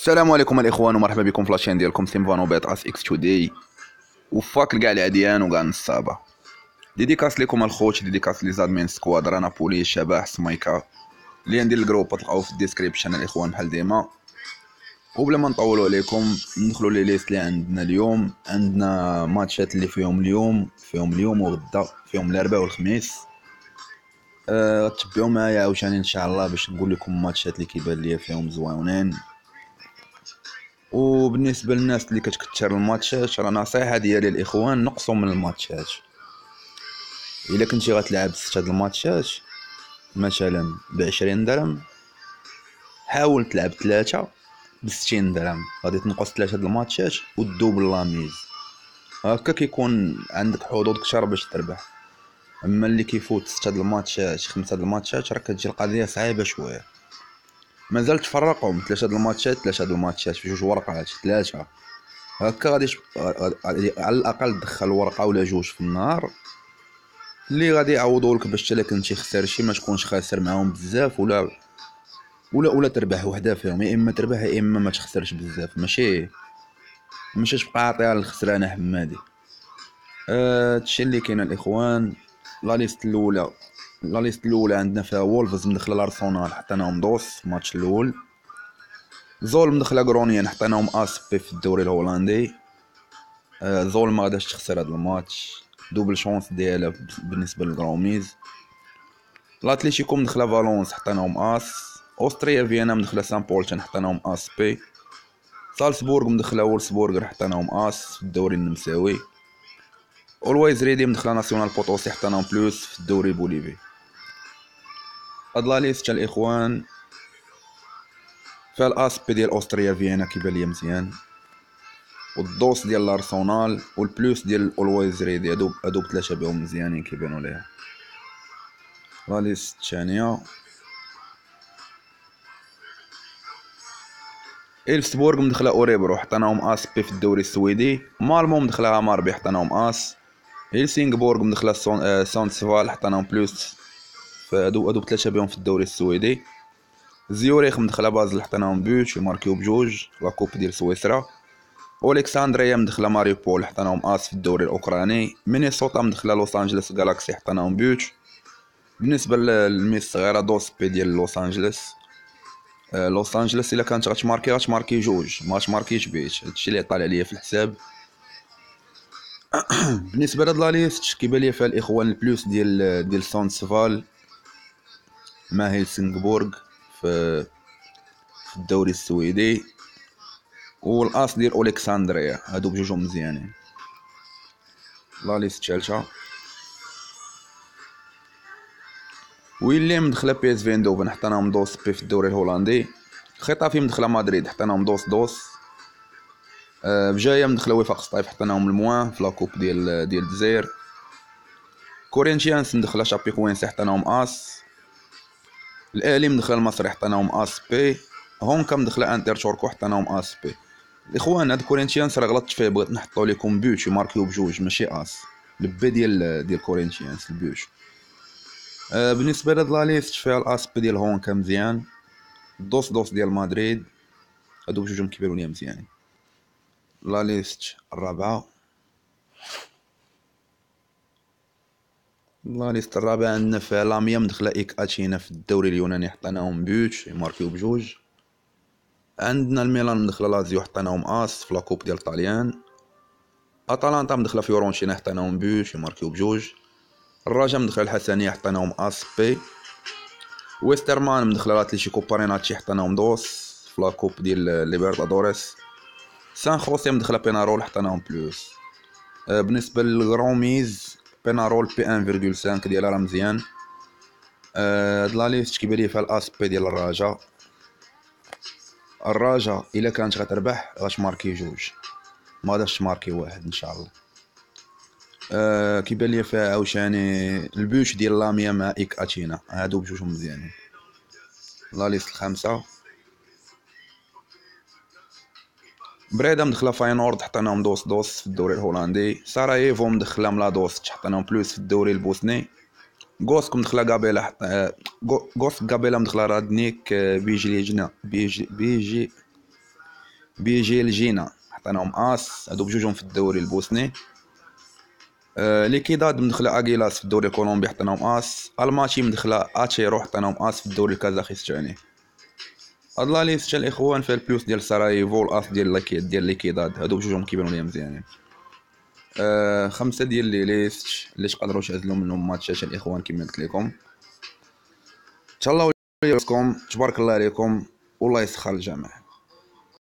السلام عليكم الاخوان ومرحبا بكم في لاشين ديالكم سيمفانو بيت اس اكس 2 دي وفاك كاع العديان وكاع النصابه. ديديكاس ليكم الخوت، ديديكاس لي زادمين سكواد رانا بولي شباح سمايكا. اللي ديال الجروب تلقاو في الديسكريبشن الاخوان بحال ديما. وبلا ما نطولوا عليكم ندخلوا لي ليست اللي عندنا اليوم. عندنا ماتشات اللي فيهم اليوم وغدا، فيهم الاربعاء والخميس. تبعوا معايا عاوتاني ان شاء الله باش نقول لكم ماتشات اللي كيبان ليا فيهم زوينين. وبالنسبه للناس اللي كتكثر الماتشات، راه نصيحه ديالي الاخوان نقصوا من الماتشات. الا كنتي غتلعب 6 د الماتشات مثلا ب20 درهم، حاول تلعب 3 ب60 درهم، غادي تنقص 3 د الماتشات ودوبل لاميز. هكا كيكون عندك حظوظ كثر باش تربح. اما اللي كيفوت 6 د الماتشات 5 د الماتشات راه كتجي القضيه صعيبه شويه. مازال تفرقهم 3 د الماتشات 3 د الماتشات في 2 ورقات 3 هكا غادي على الاقل تدخل ورقه ولا جوج في النهار اللي غادي يعوضوا لك باش حتى كنتي خسر شي ما تكونش خاسر معاهم بزاف، ولا تربح وحده فيهم. يا اما تربح يا اما ما تخسرش بزاف، ماشي تبقى عاطيها للخسرانه حمادي. هادشي اللي كاين الاخوان. لا ليست الاولى عندنا فيها وولفز مدخله الارسنال، حطيناهم دوس الماتش الاول. زول مدخله غرونيان، حطيناهم اسبي في الدوري الهولندي. زول ما غاداش تخسر هذا الماتش، دوبل شونس ديالها بالنسبه للغروميز. الاتليتيكو مدخله فالونس، حطيناهم اوستريا فيينا مدخله سان بولتن، حطيناهم بي. سالزبورغ مدخله وولسبورغ، حطيناهم في الدوري النمساوي. اولويز ريدي مدخله ناسيونال بوطوسي، حطيناهم بلوس في الدوري البوليفي. هاد لا ليست الاخوان فيها بي ديال اوستريا فيينا كيبان ليا مزيان، والدوس ديال الارسنال والبلوس ديال اولويز ريدي، هادو بثلاثه بهم مزيانين كيبانوا ليها. لا ليست الثانيه إلفسبورغ مدخله اوريبرو، حطيناهم بي في الدوري السويدي. مالمو مدخلها ماربي، حطيناهم هيلسينغبورغ مدخله سونسفال، حطيناهم بلوس. هادو بثلاثه بهم في الدوري السويدي. زيوريخ مدخله بازل، حطيناهم بوش يماركيو بجوج لا كوب ديال سويسرا. اولكساندريا مدخله ماريوبول، حطيناهم في الدوري الاوكراني. مينيسوتا مدخله لوس انجلوس جالاكسي، حطيناهم بوش. بالنسبه للميس صغيره دوس بي ديال لوس انجلوس. لوس انجلوس الا كانت غتماركي جوج، ما تماركيش بيت. هادشي اللي طالع عليا في الحساب. بالنسبه لهاد لا ليست كيبان ليا فيها الاخوان البلوس ديال سونسفال مع هيلسينغبورغ في الدوري السويدي، والاس ديال اولكساندريا، هادو بجوجهم مزيانين. لا ليست الثالثه ويلي مدخله بي اس في اندوفن، حطيناهم دوس بي في الدوري الهولندي. خطافي مدخله مدريد، حطيناهم دوس. بجايه مدخله وفاق سطيف، حطيناهم الموان في لاكوب ديال الجزائر. كورينتيانس مدخله شابيكوينسي، حطيناهم الاهلي مدخله المصري، حطيناهم بي. هونكا مدخله انتر توركو، حطيناهم بي. الاخوان هاد كورينتيانس راه غلطت فيه، بغيت نحطو لكم بوش يماركيو بجوج ماشي البي ديال كورينتيانس البوش. بالنسبه لهاد لا ليست فيها بي ديال هونكا مزيان، دوس ديال مدريد، هادو بجوجهم كيبانوا ليا مزيانين. لا ليست الرابعه عندنا فيها لاميا مدخله اتشينا في الدوري اليوناني، حطيناهم بوش يماركيو بجوج. عندنا الميلان مدخله لازيو، حطيناهم في لاكوب ديال الطاليان. اتلانتا مدخله فيورونتينا، حطيناهم بوش يماركيو بجوج. الرجاء مدخله الحسنيه، حطيناهم بي. ويسترمان مدخله اتليتيكو باريناتشي، حطيناهم دوس في لاكوب ديال ليبرتادوريس. سان خوسي مدخله بينارول، حطيناهم بلوس. بالنسبه للغروميز بينارول بي 1.5 ديالها راه مزيان. هاد لا ليست كيبان لي فيها بي ديال الرجاء الا كانت غتربح غتماركي جوج، ما غاداش تماركي واحد ان شاء الله. كيبان لي فيها عاوتاني البوش ديال لاميا مع اتشينا، هادو بجوجهم مزيانين. لا ليست الخامسه بريدا مدخله فاينورد، حطيناهم دوس في الدوري الهولندي. ساراييفو مدخله ملادوس، حطيناهم بلوس في الدوري البوسني. غوسك مدخله غابيلا، غوسك غابيلا مدخله رادنيك بيجي بيجي الجينا عطيناهم اس، هادو بجوجهم في الدوري البوسني. ليكيداد مدخله اغيلاس في الدوري الكولومبي حطيناهم اس. الماتشي مدخله اتشيرو حطيناهم اس في الدوري الكازاخستاني. هاد لا ليست الاخوان فيها البلوس ديال سراييفو والاس ديال ليكيداد، هادو بجوجهم كيبانوا لي مزيانين. 5 ديال لي ليست اللي تقدروا تعزلوا منهم ماتشات الاخوان كما قلت لكم. تهلاو ليكم، تبارك الله عليكم والله يسخر الجميع.